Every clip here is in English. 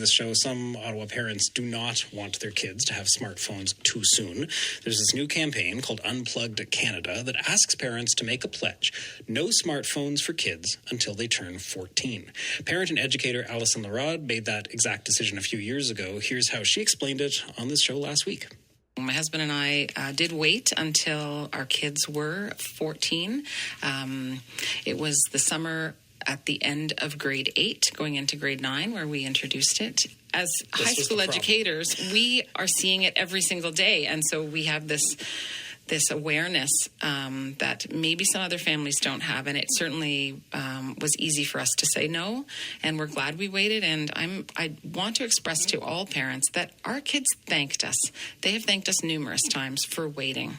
This show, some Ottawa parents do not want their kids to have smartphones too soon. There's this new campaign called Unplugged Canada that asks parents to make a pledge: no smartphones for kids until they turn 14. Parent and educator Alison Larod made that exact decision a few years ago. Here's how she explained it on this show last week. My husband and I did wait until our kids were 14. It was the summer at the end of grade 8, going into grade 9, where we introduced it. As high school educators, we are seeing it every single day. And so we have this awareness that maybe some other families don't have. And it certainly was easy for us to say no. And we're glad we waited. And I want to express to all parents that our kids thanked us. They have thanked us numerous times for waiting.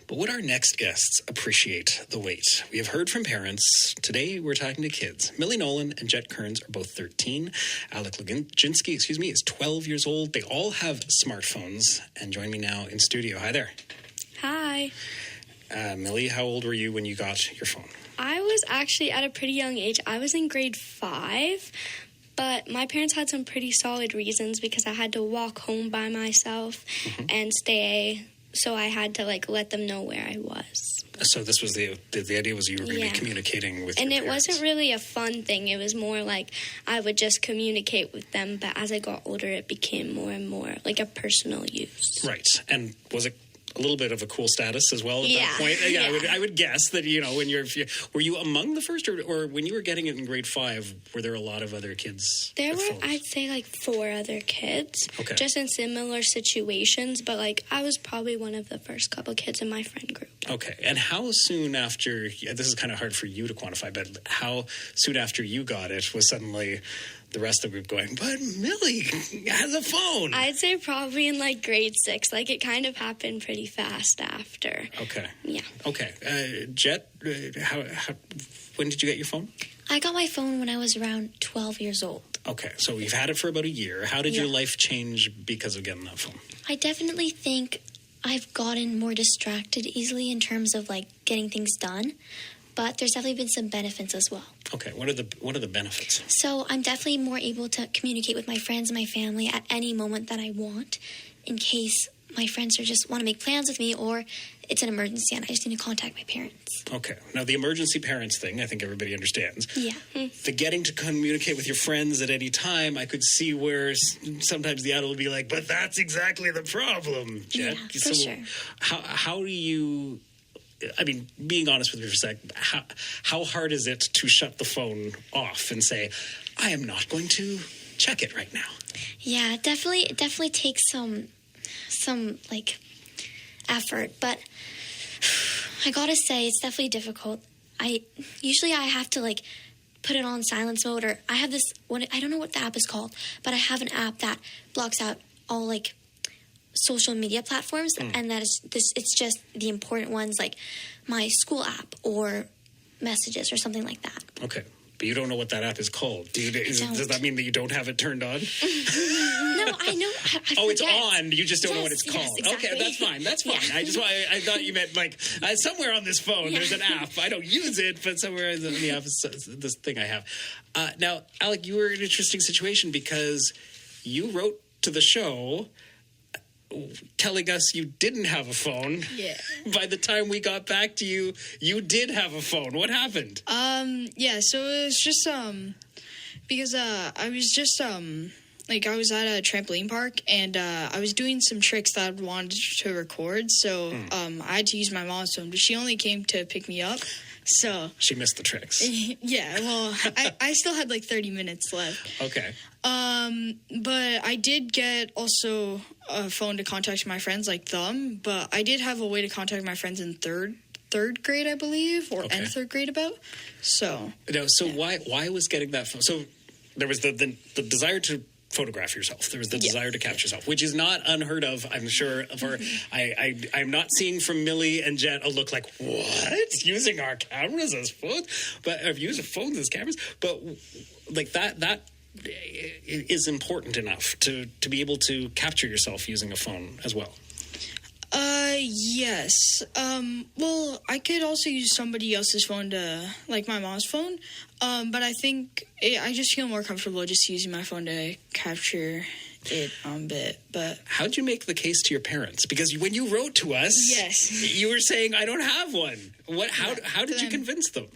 But would our next guests appreciate the wait? We have heard from parents. Today, we're talking to kids. Millie Nolan and Jet Kearns are both 13. Alec Leginski, is 12 years old. They all have smartphones and join me now in studio. Hi there. Hi. Millie, how old were you when you got your phone? I was actually at a pretty young age. I was in grade 5, but my parents had some pretty solid reasons because I had to walk home by myself and stay. So I had to let them know where I was. So this was the idea was you were going to be communicating with your parents. And it wasn't really a fun thing. It was more like I would just communicate with them. But as I got older, it became more and more like a personal use. Right. And was it a little bit of a cool status as well at that point? Yeah. I would guess that, when were you among the first, or when you were getting it in grade 5, were there a lot of other kids? There were, I'd say, 4 other kids, just in similar situations, but I was probably one of the first couple kids in my friend group. Okay, and how soon after, this is kind of hard for you to quantify, but how soon after you got it was suddenly the rest of the group going, but Millie has a phone? I'd say probably in grade 6. It kind of happened pretty fast after. Okay. Yeah. Okay. Jet, when did you get your phone? I got my phone when I was around 12 years old. Okay, so you've had it for about a year. How did your life change because of getting that phone? I definitely think I've gotten more distracted easily in terms of getting things done. But there's definitely been some benefits as well. Okay, what are the benefits? So I'm definitely more able to communicate with my friends and my family at any moment that I want, in case my friends just want to make plans with me, or it's an emergency and I just need to contact my parents. Okay, now the emergency parents thing, I think everybody understands. Yeah. The getting to communicate with your friends at any time, I could see where sometimes the adult would be like, but that's exactly the problem, Jet. Yeah, for sure. How do you... being honest with you for a sec, how hard is it to shut the phone off and say, I am not going to check it right now? Yeah, it definitely takes some effort, but I gotta say, it's definitely difficult. I have to put it on silence mode, or I have this one, I don't know what the app is called, but I have an app that blocks out all social media platforms, and it's just the important ones, like my school app or messages or something like that. Okay, but you don't know what that app is called. Does that mean that you don't have it turned on? No, I know. I it's on. You just don't know what it's called. Yes, exactly. Okay, that's fine. Yeah. I thought you meant somewhere on this phone there's an app. I don't use it, but somewhere in the app is this thing I have. Now, Alec, you were in an interesting situation because you wrote to the show telling us you didn't have a phone. Yeah. By the time we got back to you, you did have a phone. What happened? So it was just because I was just I was at a trampoline park, and I was doing some tricks that I wanted to record, so I had to use my mom's phone, but she only came to pick me up. So she missed the tricks. Yeah, well, I still had 30 minutes left. Okay. But I did get also a phone to contact my friends like them, but I did have a way to contact my friends in third grade, I believe, and third grade about. So. No, so yeah. Why was getting that phone? So there was the desire to photograph yourself. There was the desire to capture yourself, which is not unheard of, I'm sure. I'm not seeing from Millie and Jet a look like, what? Using our cameras as phones? But using phones as cameras? But that is important enough to be able to capture yourself using a phone as well. Yes. Well, I could also use somebody else's phone like my mom's phone. But I think I just feel more comfortable just using my phone to capture it a bit. But how'd you make the case to your parents? Because when you wrote to us, yes, you were saying, I don't have one. How did you convince them?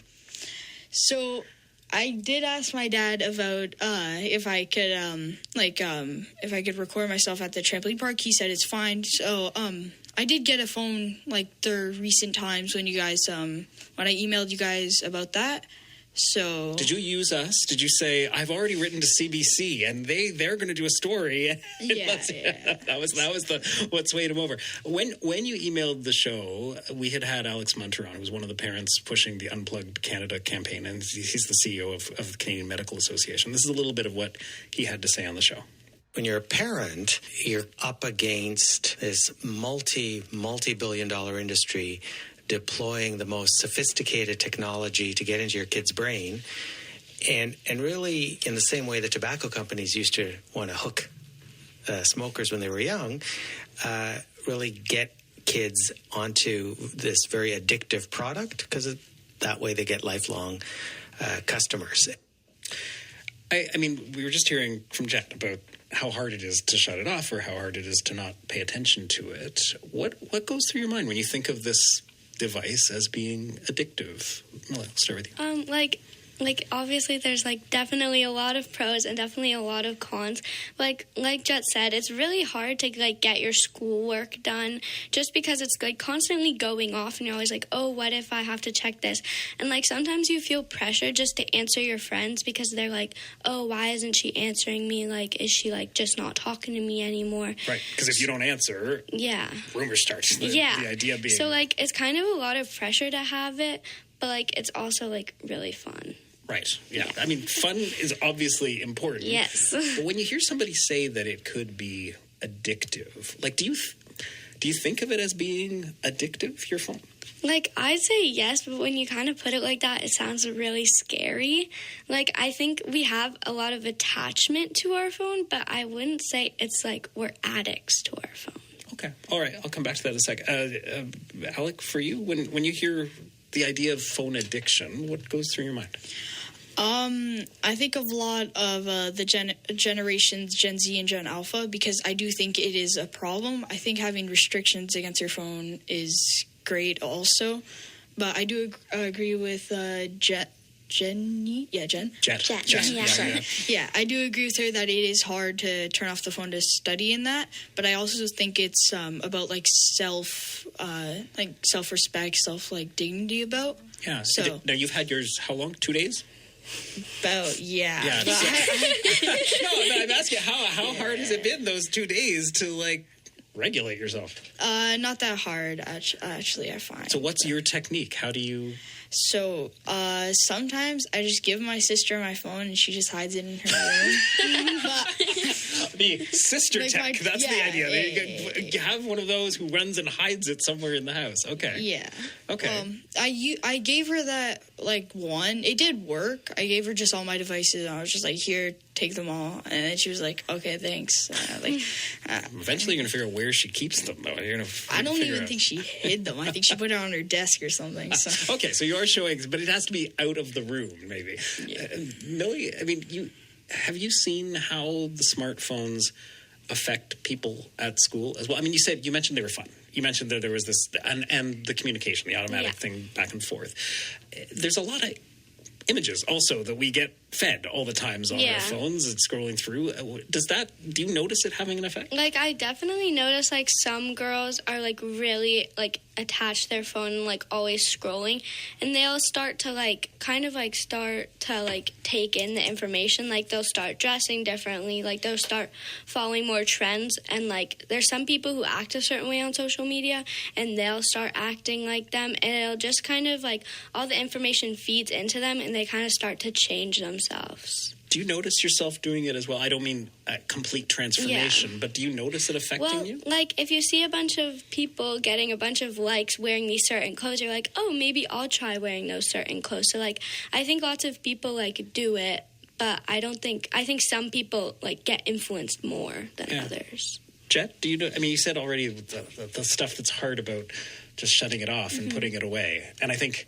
So I did ask my dad about if I could record myself at the trampoline park. He said it's fine. So I did get a phone like the recent times when you guys when I emailed you guys about that. So did you use us? Did you say, I've already written to CBC and they're going to do a story? Yeah. That was what swayed him over. When you emailed the show, we had Alex Munter on, who was one of the parents pushing the Unplugged Canada campaign, and he's the CEO of the Canadian Medical Association. This is a little bit of what he had to say on the show. When you're a parent, you're up against this multi-billion-dollar industry deploying the most sophisticated technology to get into your kid's brain. And really, in the same way that tobacco companies used to want to hook smokers when they were young, really get kids onto this very addictive product, because that way they get lifelong customers. I mean, we were just hearing from Jet about how hard it is to shut it off or how hard it is to not pay attention to it. What goes through your mind when you think of this device as being addictive? Well, I'll start with you. Like obviously there's like definitely a lot of pros and definitely a lot of cons. Like Jet said, it's really hard to like get your schoolwork done just because it's like constantly going off and you're always like, oh, what if I have to check this? And like sometimes you feel pressure just to answer your friends because they're like, oh, why isn't she answering me? Like, is she like just not talking to me anymore? Right, because if you don't answer, rumors start. The idea being, so like it's kind of a lot of pressure to have it, but like it's also like really fun. Right. Yeah. I mean, fun is obviously important. Yes. But when you hear somebody say that it could be addictive, like, do you think of it as being addictive, your phone? Like, I'd say yes, but when you kind of put it like that, it sounds really scary. Like, I think we have a lot of attachment to our phone, but I wouldn't say it's like we're addicts to our phone. Okay. All right. I'll come back to that in a second. Alec, for you, when you hear the idea of phone addiction, what goes through your mind? I think of a lot of the generations Gen Z and Gen Alpha, because I do think it is a problem. I think having restrictions against your phone is great also, but I do agree with Jen. Yeah, I do agree with her that it is hard to turn off the phone to study in that, but I also think it's about like self-respect, dignity about. Yeah. So now you've had yours how long? 2 days? About yeah. No, I'm asking how hard has it been those 2 days to like regulate yourself? Not that hard actually, I find. So what's your technique? How do you? So sometimes I just give my sister my phone and she just hides it in her room. The sister like tech, that's the idea. You have one of those who runs and hides it somewhere in the house. Okay. Yeah. Okay. I gave her that one. It did work. I gave her just all my devices and I was just like, here, take them all. And then she was like, okay, thanks. Eventually you're going to figure out where she keeps them, though. I don't even think she hid them. I think she put it on her desk or something. So. Okay, so you are showing, but it has to be out of the room, maybe. Yeah. Millie, I mean, have you seen how the smartphones affect people at school as well? I mean, you mentioned they were fun. You mentioned that there was this, and the communication, the automatic thing back and forth. There's a lot of images also that we get fed all the times on our phones and scrolling through. Do you notice it having an effect? Like, I definitely notice, like, some girls are, like, really, like, attached to their phone and, like, always scrolling. And they'll start to, like, take in the information. Like, they'll start dressing differently. Like, they'll start following more trends. And, like, there's some people who act a certain way on social media, and they'll start acting like them. And it'll just kind of, like, all the information feeds into them, and they kind of start to change themselves. Do you notice yourself doing it as well? I don't mean a complete transformation, but do you notice it affecting you? Like, if you see a bunch of people getting a bunch of likes wearing these certain clothes, you're like, oh, maybe I'll try wearing those certain clothes. So, like, I think lots of people, like, do it, but I think some people, like, get influenced more than others. Jet, do you know? I mean, you said already the stuff that's hard about just shutting it off and putting it away. And I think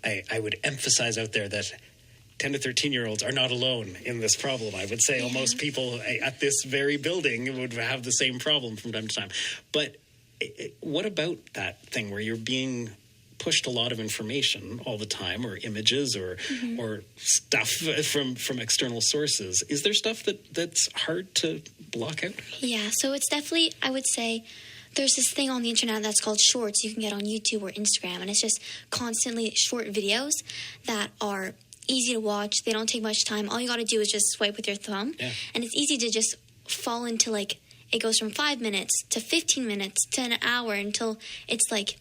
I would emphasize out there that 10 to 13-year-olds are not alone in this problem. I would say almost people at this very building would have the same problem from time to time. But what about that thing where you're being pushed a lot of information all the time, or images, or stuff from external sources? Is there stuff that's hard to block out? Yeah, so it's definitely, I would say, there's this thing on the internet that's called Shorts you can get on YouTube or Instagram, and it's just constantly short videos that are easy to watch. They don't take much time. All you got to do is just swipe with your thumb, and it's easy to just fall into, like, it goes from 5 minutes to 15 minutes to an hour until it's like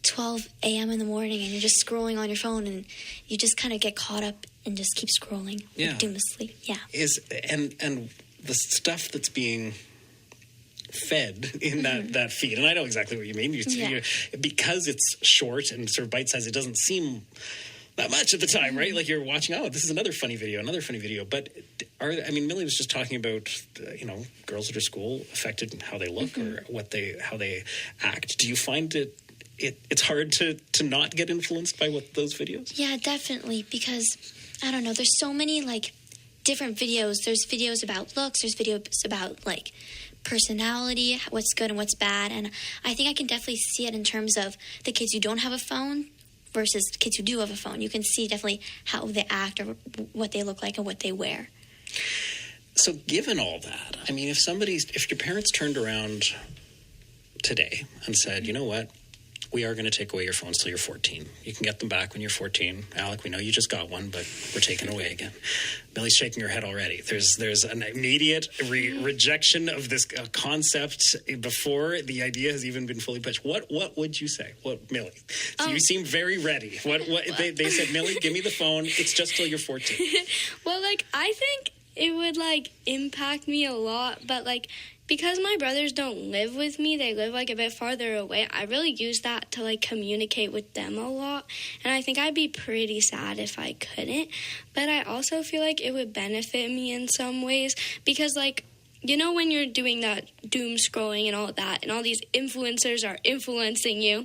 12 a.m. in the morning, and you're just scrolling on your phone, and you just kind of get caught up and just keep scrolling aimlessly. Yeah. And the stuff that's being fed in that feed, and I know exactly what you mean. Because it's short and sort of bite-sized, it doesn't seem that much at the time, right? Like you're watching, this is another funny video. But Millie was just talking about, girls at her school affected how they look or how they act. Do you find it's hard to not get influenced by those videos? Yeah, definitely, because I don't know, there's so many like different videos. There's videos about looks, there's videos about like personality, what's good and what's bad, and I think I can definitely see it in terms of the kids who don't have a phone versus kids who do have a phone. You can see definitely how they act or what they look like and what they wear. So given all that, I mean, if your parents turned around today and said, you know what, we are going to take away your phones till you're 14. You can get them back when you're 14. Alec, we know you just got one, but we're taking away again. Millie's shaking her head already. There's an immediate rejection of this concept before the idea has even been fully pitched. What would you say? What, Millie? So you seem very ready. What they said, Millie, give me the phone. It's just till you're 14. Well, I think it would impact me a lot, but because my brothers don't live with me, they live a bit farther away, I really use that to communicate with them a lot, and I think I'd be pretty sad if I couldn't, but I also feel like it would benefit me in some ways, because when you're doing that doom scrolling and all of that, and all these influencers are influencing you,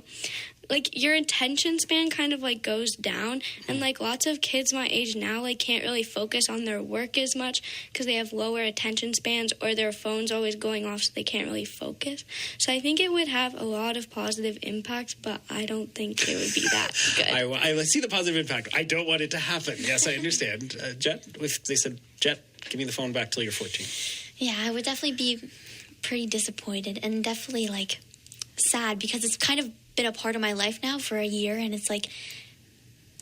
your attention span kind of goes down, and lots of kids my age now can't really focus on their work as much because they have lower attention spans, or their phone's always going off so they can't really focus. So I think it would have a lot of positive impacts, but I don't think it would be that good. I see the positive impact. I don't want it to happen. Yes, I understand. Jet, if they said, Jet, give me the phone back till you're 14. Yeah, I would definitely be pretty disappointed and definitely sad, because it's kind of been a part of my life now for a year, and it's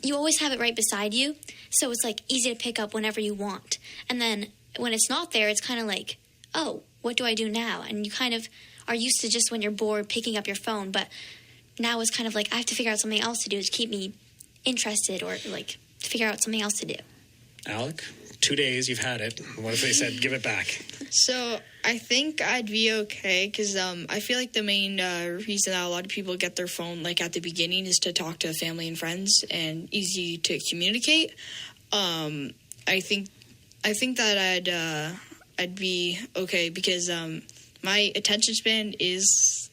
you always have it right beside you, so it's easy to pick up whenever you want, and then when it's not there, it's kind of oh, what do I do now? And you kind of are used to just when you're bored picking up your phone, but now it's kind of I have to figure out something else to do to keep me interested, or figure out something else to do. Alec, 2 days, you've had it. What if they said, give it back? So I think I'd be okay, because I feel the main reason that a lot of people get their phone at the beginning is to talk to family and friends, and easy to communicate. I think that I'd be okay, because my attention span is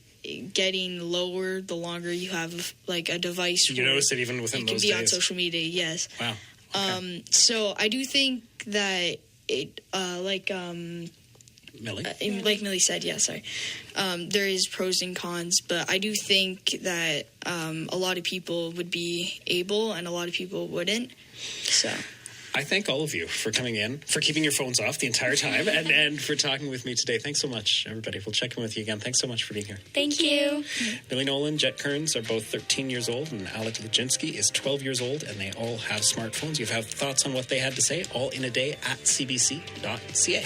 getting lower the longer you have a device. You notice it even within those days? You can be on social media, yes. Wow. Okay. So I do think that it, Millie? Like Millie said, yeah, sorry. There is pros and cons, but I do think that a lot of people would be able and a lot of people wouldn't. So I thank all of you for coming in, for keeping your phones off the entire time, and for talking with me today. Thanks so much, everybody. We'll check in with you again. Thanks so much for being here. Thank you. Millie Nolan, Jet Kearns are both 13 years old, and Alec Luginski is 12 years old, and they all have smartphones. You have thoughts on what they had to say, all in a day at cbc.ca.